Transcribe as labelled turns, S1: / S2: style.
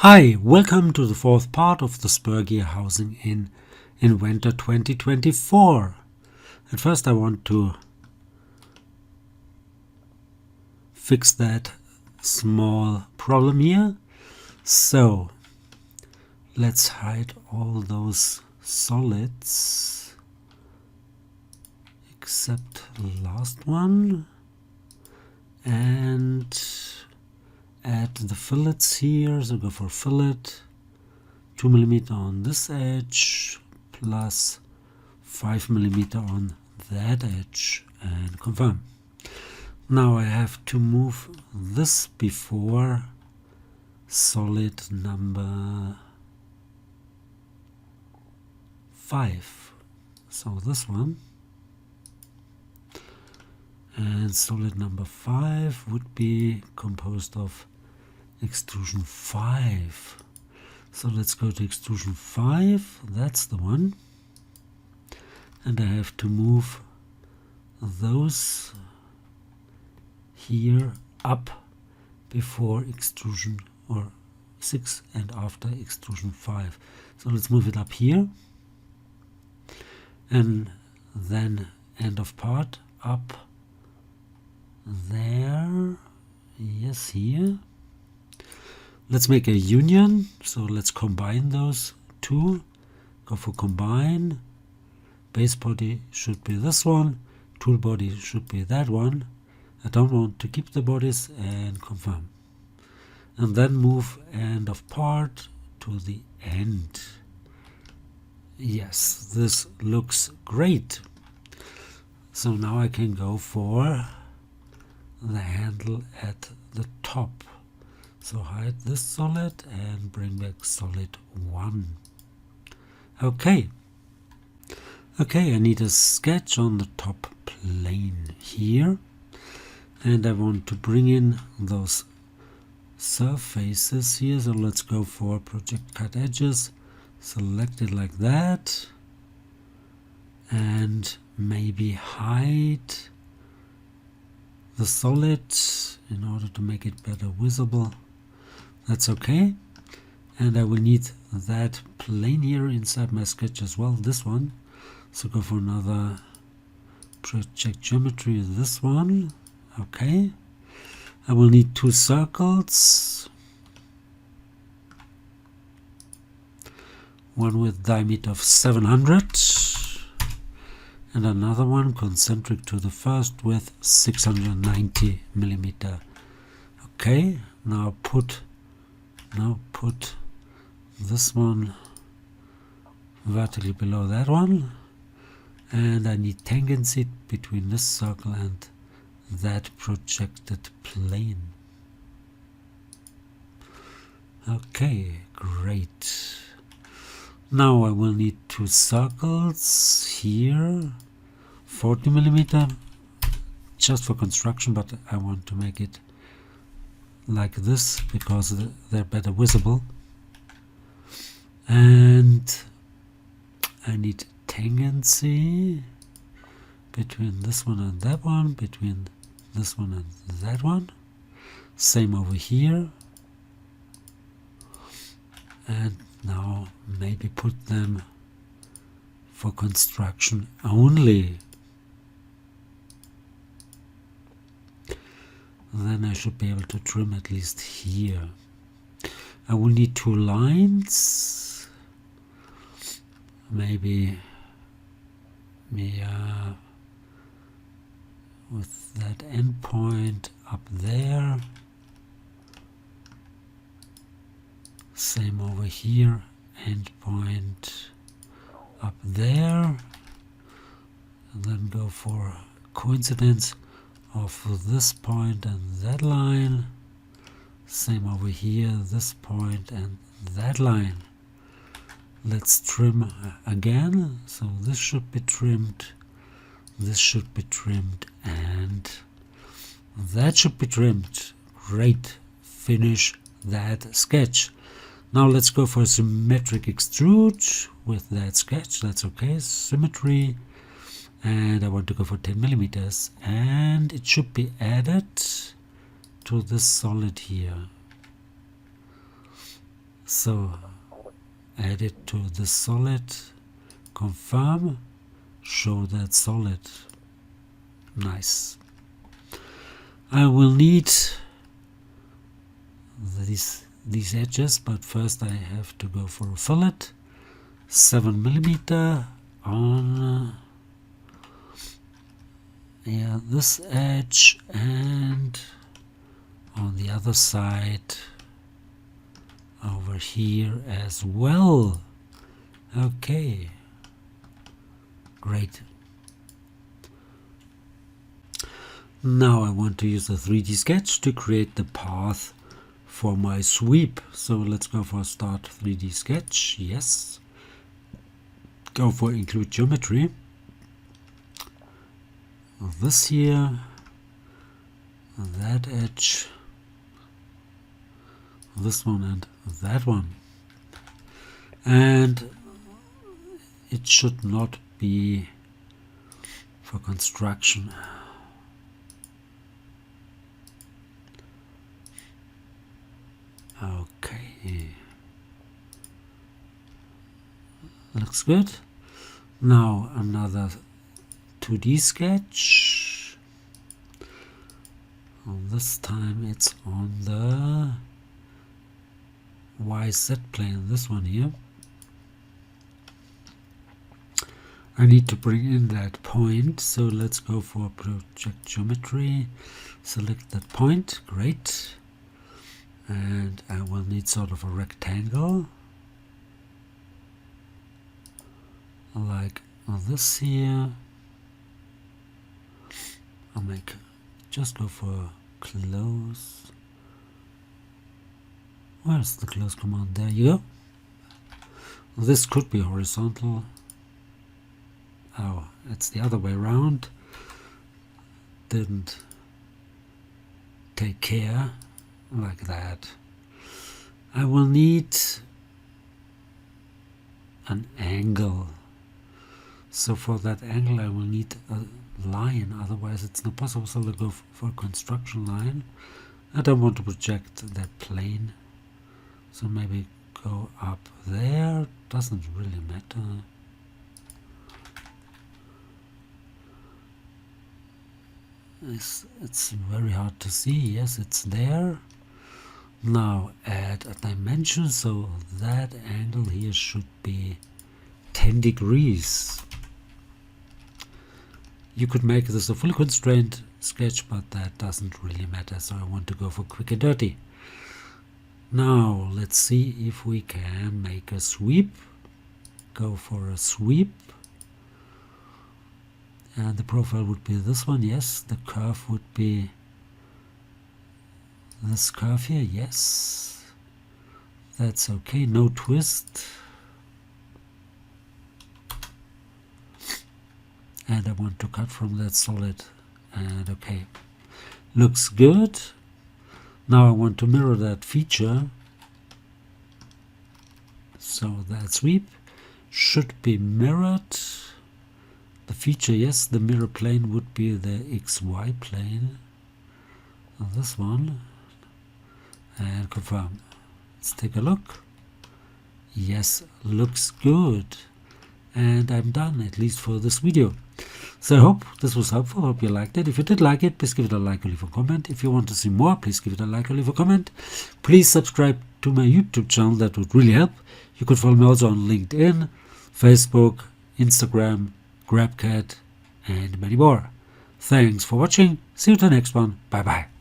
S1: Hi, welcome to the fourth part of the Spur gear housing in Inventor 2024. At first I want to fix that small problem here. So let's hide all those solids except the last one and add the fillets here. So go for fillet, 2 mm on this edge plus 5 mm on that edge, and confirm. Now I have to move this before solid number 5. So this one. And solid number 5 would be composed of extrusion 5. So let's go to extrusion 5. That's the one. And I have to move those here up before extrusion or 6 and after extrusion 5. So let's move it up here. And then end of part up there, yes, here. Let's make a union, so let's combine those two. Go for combine. Base body should be this one, tool body should be that one. I don't want to keep the bodies, and confirm. And then move end of part to the end. Yes, this looks great. So now I can go for the handle at the top. So hide this solid and bring back solid 1. Okay, I need a sketch on the top plane here, and I want to bring in those surfaces here. So let's go for project cut edges, select it like that, and maybe hide the solid in order to make it better visible. That's okay. And I will need that plane here inside my sketch as well, this one. So go for another project geometry, this one. Okay. I will need 2 circles. One with diameter of 700. And another one concentric to the first with 690 mm. Okay, now put this one vertically below that one, and I need tangency between this circle and that projected plane. Okay, great. Now I will need 2 circles here, 40 mm, just for construction, but I want to make it like this because they're better visible. And I need tangency between this one and that one, between this one and that one. Same over here. And now maybe put them for construction only. Then I should be able to trim at least here. I will need 2 lines. Maybe with that end point up there. Same over here, end point up there. And then go for coincidence of this point and that line. Same over here, this point and that line. Let's trim again. So this should be trimmed, this should be trimmed, and that should be trimmed. Great. Finish that sketch. Now let's go for symmetric extrude with that sketch. That's okay. Symmetry. And I want to go for 10 mm, and it should be added to this solid here. So add it to the solid, confirm, show that solid. Nice. I will need these edges, but first I have to go for a fillet, 7 millimeter on this edge and on the other side over here as well. Okay, great. Now I want to use a 3D sketch to create the path for my sweep. So let's go for start 3D sketch. Yes. Go for include geometry. This here, that edge, this one and that one. And it should not be for construction. Okay, looks good. Now another 2D sketch. This time it's on the YZ plane, this one here. I need to bring in that point, so let's go for project geometry, select that point, great. And I will need sort of a rectangle like this here. I'll just go for close. Where's the close command? There you go. This could be horizontal. Oh, it's the other way around. Didn't take care. Like that. I will need an angle. So for that angle I will need a line, otherwise it's not possible. So I'll go for a construction line. I don't want to project that plane, so maybe go up there. Doesn't really matter. It's very hard to see. Yes, it's there. Now add a dimension, so that angle here should be 10 degrees. You could make this a fully constrained sketch, but that doesn't really matter, so I want to go for quick and dirty. Now let's see if we can make a sweep. Go for a sweep. And the profile would be this one, yes. The curve would be this curve here, yes. That's okay, no twist. And I want to cut from that solid. And okay, looks good. Now I want to mirror that feature. So that sweep should be mirrored. The feature, yes, the mirror plane would be the XY plane. This one. And confirm. Let's take a look. Yes, looks good. And I'm done, at least for this video. So I hope this was helpful. Hope you liked it. If you did like it, please give it a like or leave a comment. If you want to see more, please give it a like or leave a comment. Please subscribe to my YouTube channel. That would really help. You could follow me also on LinkedIn, Facebook, Instagram, GrabCAD, and many more. Thanks for watching. See you to the next one. Bye bye.